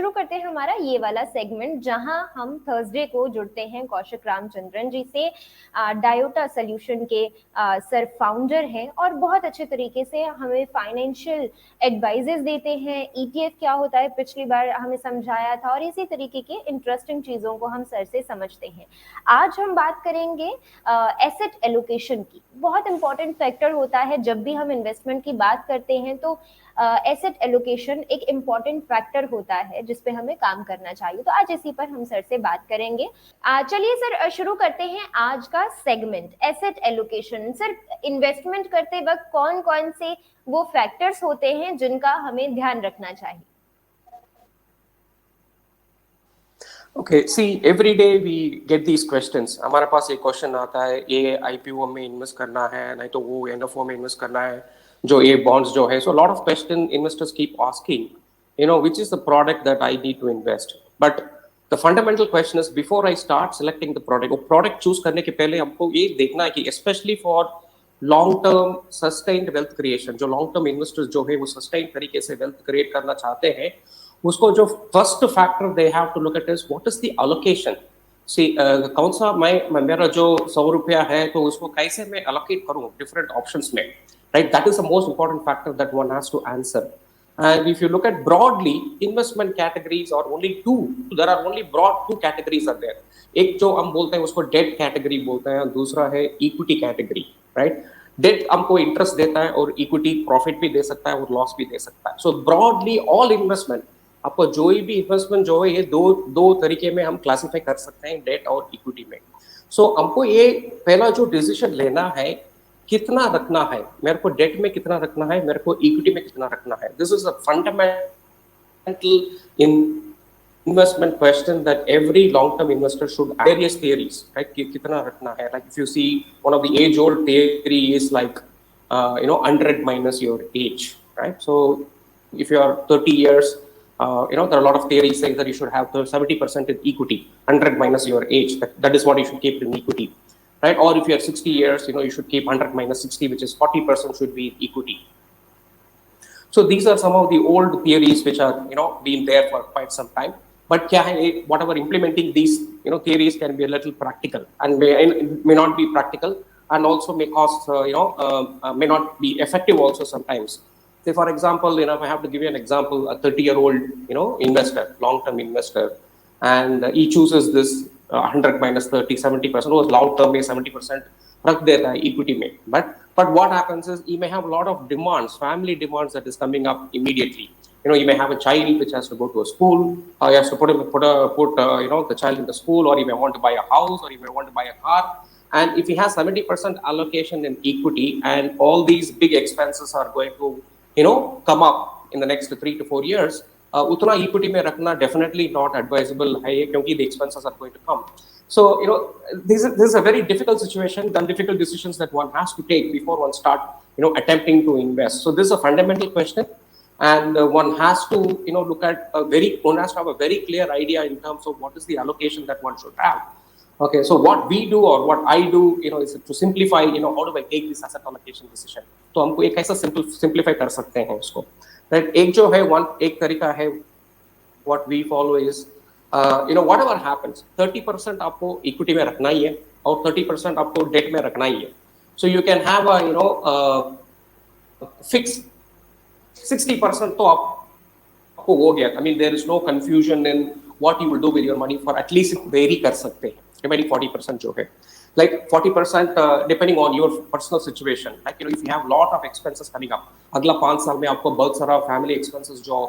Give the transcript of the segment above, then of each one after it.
शुरू करते हैं हमारा ये वाला सेगमेंट जहां हम थर्सडे को जुड़ते हैं कौशिक रामचंद्रन जी से, डायोटा सोल्यूशन के सर फाउंडर हैं और बहुत अच्छे तरीके से हमें फाइनेंशियल एडवाइजेस देते हैं। ईटीएफ क्या होता है पिछली बार हमें समझाया था और इसी तरीके के इंटरेस्टिंग चीज़ों को हम सर से समझते हैं। आज हम बात करेंगे एसेट एलोकेशन की। बहुत इंपॉर्टेंट फैक्टर होता है जब भी हम इन्वेस्टमेंट की बात करते हैं, तो एसेट एलोकेशन एक इम्पॉर्टेंट फैक्टर होता है जिसपे हमें काम करना चाहिए। तो आज इसी पर हम सर से बात करेंगे। चलिए सर, शुरू करते हैं आज का segment asset allocation. Sir, investment करते वक्त कौन कौन से वो फैक्टर्स होते हैं जिनका हमें ध्यान रखना चाहिए? Okay, see, every day we get these questions. हमारे पास एक क्वेश्चन आता है, ये IPO में इन्वेस्ट करना है, नहीं तो वो NFO में इन्वेस्ट करना है, जो ये bonds जो है. So a lot of question investors keep asking, which is the product that I need to invest. But the fundamental question is, before I start selecting the product, वो product choose करने के पहले हमको ये देखना है कि especially for long term sustained wealth creation, जो long term investors जो है वो sustained तरीके से wealth create करना चाहते हैं, उसको जो first factor they have to look at is what is the allocation. See कौन सा मेरा जो 100 रुपया है तो उसको कैसे मैं एलोकेट करूं डिफरेंट ऑप्शंस में, right? That is the most important factor that one has to answer. And if you look at broadly, investment categories are only two. There are only broad two categories are there. एक जो हम बोलते हैं उसको date category बोलते हैं, दूसरा है इक्विटी कैटेगरी, राइट? डेट हमको इंटरेस्ट देता है और इक्विटी प्रॉफिट भी दे सकता है और लॉस भी दे सकता है। सो ब्रॉडली ऑल इन्वेस्टमेंट, आपको जो भी इन्वेस्टमेंट जो है ये दो तरीके में हम क्लासिफाई कर सकते हैं, डेट और इक्विटी में। सो हमको ये पहला जो डिसीजन लेना है, कितना रखना है, मेरे को डेट में कितना रखना है, मेरे को इक्विटी में कितना रखना है। This is a fundamental in investment question that every long-term investor should have various theories, right? कितना रखना है, like if you see one of the age-old theory is like 100 minus your age, right? So if you are 30 years, there are a lot of theories saying that you should have 70% in equity, 100 minus your age. That is what you should keep in equity, right? Or if you are 60 years, you should keep 100 minus 60, which is 40% should be in equity. So these are some of the old theories which are been there for quite some time. But whatever implementing these theories can be a little practical and may not be practical, and also may cost may not be effective also sometimes. Say for example, if I have to give you an example, a 30-year-old investor, long-term investor, and he chooses this 100 minus 30, 70%. वो long term में 70% रख देता है equity में. But what happens is he may have a lot of demands, family demands that is coming up immediately. You may have a child which has to go to a school. He has to put the child in the school, or he may want to buy a house, or he may want to buy a car. And if he has 70% allocation in equity, and all these big expenses are going to come up in the next 3 to 4 years, उतना equity में रखना definitely not advisable है, क्योंकि the expenses are going to come. So this is a very difficult situation, and difficult decisions that one has to take before one start attempting to invest. So this is a fundamental question, and one has to look at one has to have a very clear idea in terms of what is the allocation that one should have. Okay, so what we do or what I do is to simplify, how do I take this asset allocation decision. तो हमको एक ऐसा simplify कर सकते हैं उसको, right? एक तरीका है what we follow is whatever happens, 30% आपको equity में रखना ही है और 30% आपको debt में रखना ही है. So you can have a fixed 60% तो आपको हो गया. I mean, there is no confusion in what you will do with your money for at least vary कर सकते हैं. Remaining 40% जो है, like 40% depending on your personal situation. Like if you have lot of expenses coming up, अगला 5 साल में आपको बहुत सारा family expenses जो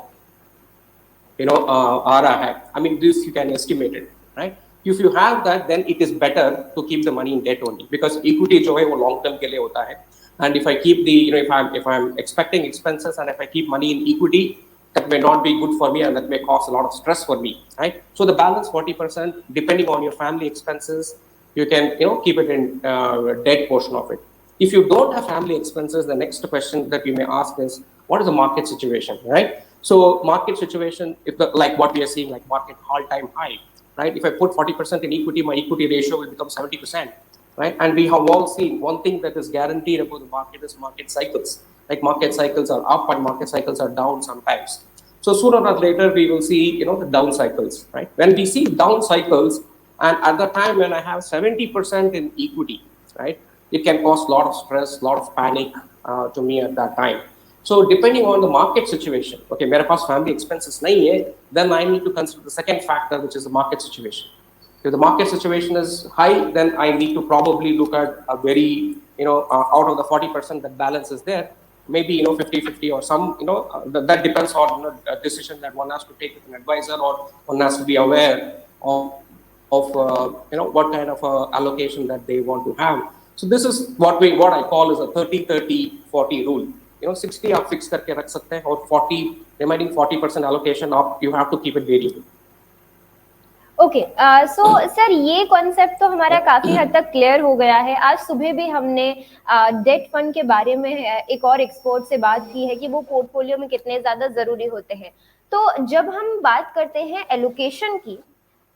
आ रहा है. I mean, this you can estimate it, right? If you have that, then it is better to keep the money in debt only, because equity जो है वो long term के लिए होता है. And if I keep the, if I'm expecting expenses and if I keep money in equity, that may not be good for me and that may cause a lot of stress for me, right? So the balance 40%, depending on your family expenses, you can keep it in debt portion of it. If you don't have family expenses, the next question that you may ask is, what is the market situation, right? So market situation, like what we are seeing, like market all-time high, right? If I put 40% in equity, my equity ratio will become 70%, right? And we have all seen one thing that is guaranteed about the market is market cycles. Like market cycles are up and market cycles are down sometimes. So sooner or later we will see, the down cycles, right? When we see down cycles, and at the time when I have 70% in equity, right, it can cause a lot of stress, a lot of panic to me at that time. So depending on the market situation, okay, मेरे पास family expenses नहीं है, then I need to consider the second factor, which is the market situation. If the market situation is high, then I need to probably look at a very, out of the 40% that balance is there, maybe 50-50 or some, that depends on a decision that one has to take with an advisor, or one has to be aware of what kind of allocation that they want to have. So this is what I call is a 30-30-40 rule. 60 आप fix करके रख सकते हैं, और 40 remaining 40% allocation आप you have to keep it variable. Okay, so sir ये concept तो हमारा काफी हद तक क्लियर हो गया है. आज सुबह भी हमने डेट फंड के बारे में एक और एक्सपर्ट से बात की है कि वो पोर्टफोलियो में कितने ज्यादा जरूरी होते हैं. तो जब हम बात करते हैं एलोकेशन की,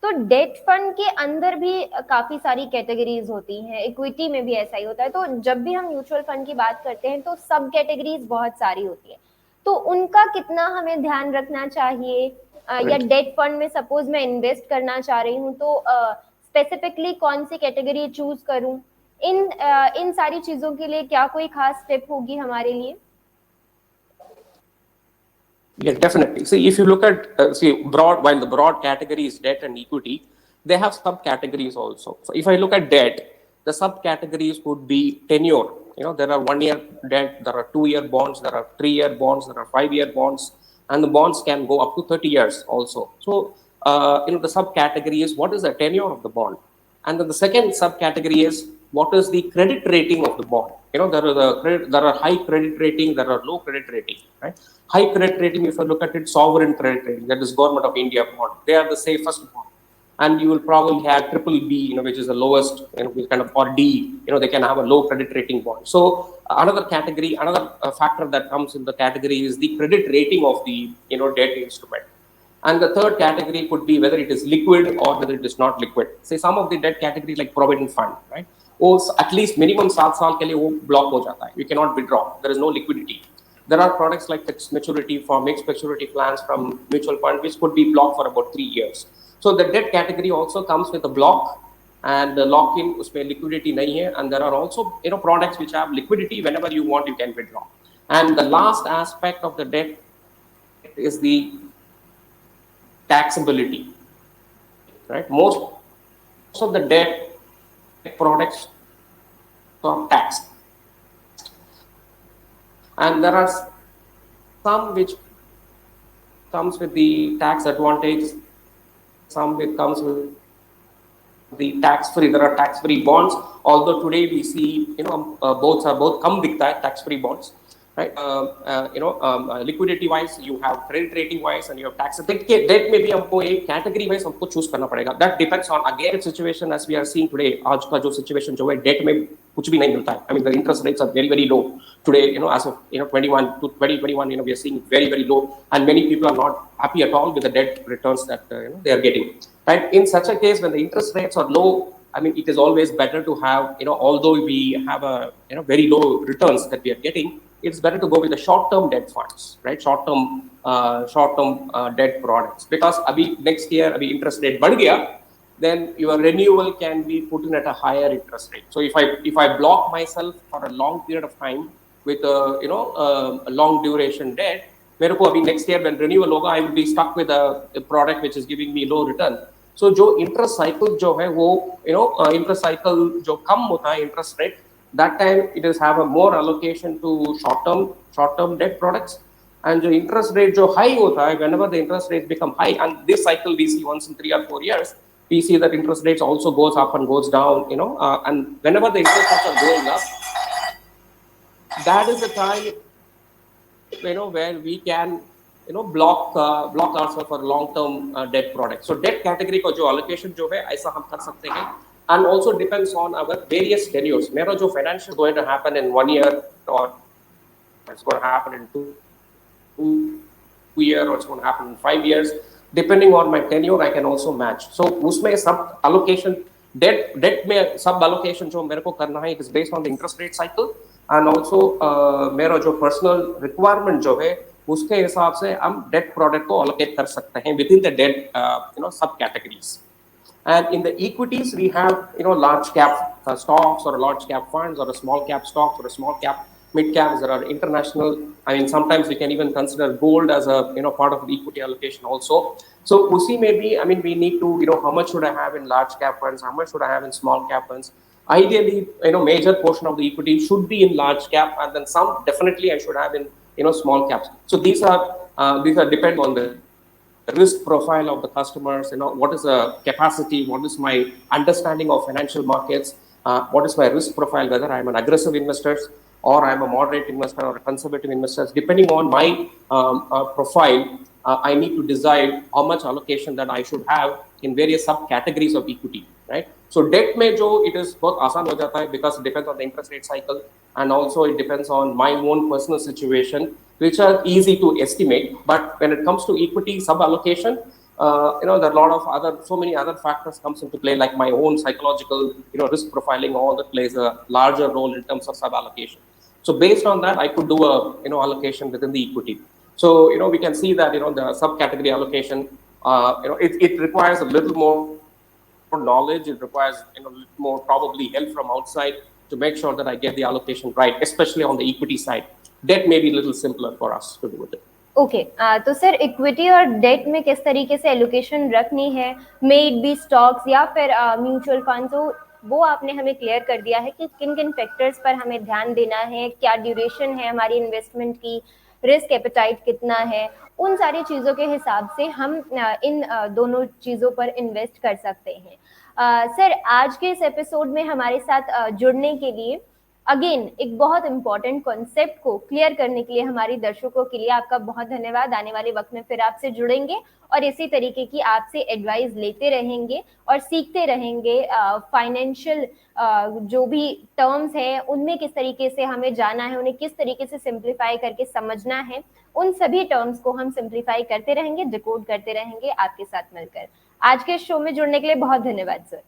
तो डेट फंड के अंदर भी काफी सारी कैटेगरीज होती हैं, इक्विटी में भी ऐसा ही होता है. तो जब भी हम म्यूचुअल फंड की बात करते हैं तो सब कैटेगरीज बहुत सारी होती है, तो उनका कितना हमें ध्यान रखना चाहिए, या डेट फंड में सपोज मैं इन्वेस्ट करना चाह रही हूँ तो स्पेसिफिकली कौन सी कैटेगरी चूज करूँ, इन सारी चीजों के लिए क्या कोई खास स्टेप होगी हमारे लिए? Yeah, definitely. See, if you look at while the broad category is debt and equity, they have subcategories also. So if I look at debt, the subcategories could be tenure. There are 1 year debt, there are 2 year bonds, there are 3 year bonds, there are 5 year bonds, and the bonds can go up to 30 years also. So, the subcategory is what is the tenure of the bond, and then the second subcategory is what is the credit rating of the bond. There are high credit rating, there are low credit rating, right? High credit rating, if you look at it, sovereign credit rating, that is Government of India bond. They are the safest bond, and you will probably have BBB, which is the lowest, kind of, or D, they can have a low credit rating bond. So another category, another factor that comes in the category is the credit rating of the, debt instrument. And the third category could be whether it is liquid or whether it is not liquid. Say some of the debt category like provident fund, right? Or at least minimum 7 साल के लिए वो block हो जाता है. You cannot withdraw. There is no liquidity. There are products like fixed maturity for mixed maturity plans from mutual fund, which could be blocked for about 3 years. So the debt category also comes with a block, and the lock-in उसमें liquidity नहीं है. And there are also products which have liquidity. Whenever you want, you can withdraw. And the last aspect of the debt is the taxability, right? Most of the debt products are taxed, and there are some which comes with the tax advantage, some which comes with the tax-free. There are tax-free bonds, although today we see both कम दिखता है tax-free bonds, right? Liquidity wise you have credit rating wise and you have tax. Debt में भी हमको एक category wise हमको choose करना पड़ेगा. That depends on again situation as we are seeing today. आज का जो situation जो है debt में कुछ भी नहीं मिलता है. I mean the interest rates are very very low today. As of 2021 to 2021, we are seeing very very low, and many people are not happy at all with the debt returns that they are getting. Right? In such a case, when the interest rates are low, I mean, it is always better to have, although we have a, very low returns that we are getting, it's better to go with the short-term debt funds, right? Short-term debt products, because next year, interest rate बढ़ गया, then your renewal can be put in at a higher interest rate. So if I block myself for a long period of time with a long duration debt, मेरे को अभी next year when renewal होगा, I will be stuck with a product which is giving me low return. So जो interest cycle जो है वो interest cycle जो कम होता है interest rate, that time it is have a more allocation to short term debt products. And the interest rate जो high होता है, whenever the interest rates become high, and this cycle we see once in 3 or 4 years, we see that interest rates also goes up and goes down, and whenever the interest rates are going up, that is the time where we can block ourselves for long-term debt products. So debt category का जो allocation जो है ऐसा हम कर सकते हैं, and also depends on our various tenures. मेरा जो financial going to happen in 1 year, or it's going to happen in 2 years, or it's going to happen in 5 years. Depending on my tenure, I can also match. So उसमें सब allocation debt में सब allocation जो मेरे को करना है, it is based on the interest rate cycle, and also मेरा जो personal requirement जो है उसके हिसाब से हम डेट प्रोडक्ट को अलोकेट कर सकते हैं विद इन द डेट सब categories. And in the equities, we have large cap stocks or large cap funds or a small cap stocks or a small cap mid caps. There are international. I mean, sometimes we can even consider gold as a part of the equity allocation also. So usi maybe we need to how much should I have in large cap funds? How much should I have in small cap funds? Ideally, major portion of the equity should be in large cap, and then some definitely I should have in small caps. So these are depend on the risk profile of the customers, what is the capacity, what is my understanding of financial markets, what is my risk profile, whether I'm an aggressive investor or I'm a moderate investor or a conservative investor. Depending on my profile, I need to decide how much allocation that I should have in various subcategories of equity, right? So debt mein jo it is bahut aasan ho jata hai because it depends on the interest rate cycle, and also it depends on my own personal situation, which are easy to estimate. But when it comes to equity sub-allocation, there are a lot of so many other factors comes into play, like my own psychological, risk profiling, all that plays a larger role in terms of sub-allocation. So based on that, I could do a, allocation within the equity. So, we can see that, the subcategory allocation, it requires a little more knowledge. It requires, a little more probably help from outside to make sure that I get the allocation right, especially on the equity side. Debt may be a little simpler for us to do it. Okay तो sir equity और date में किस तरीके से allocation रखनी है, may it be stocks या फिर म्यूचुअल फंड, तो वो आपने हमें क्लियर कर दिया है कि किन किन फैक्टर्स पर हमें ध्यान देना है, क्या ड्यूरेशन है हमारी इन्वेस्टमेंट की, रिस्क एपेटाइट कितना है, उन सारी चीज़ों के हिसाब से हम इन दोनों चीज़ों पर इन्वेस्ट कर सकते हैं. सर आज के इस एपिसोड में हमारे साथ जुड़ने के लिए, अगेन एक बहुत इंपॉर्टेंट कॉन्सेप्ट को क्लियर करने के लिए हमारे दर्शकों के लिए आपका बहुत धन्यवाद. आने वाले वक्त में फिर आपसे जुड़ेंगे और इसी तरीके की आपसे एडवाइस लेते रहेंगे और सीखते रहेंगे. फाइनेंशियल जो भी टर्म्स हैं उनमें किस तरीके से हमें जाना है, उन्हें किस तरीके से सिंप्लीफाई करके समझना है, उन सभी टर्म्स को हम सिंप्लीफाई करते रहेंगे, डिकोड करते रहेंगे आपके साथ मिलकर. आज के शो में जुड़ने के लिए बहुत धन्यवाद सर.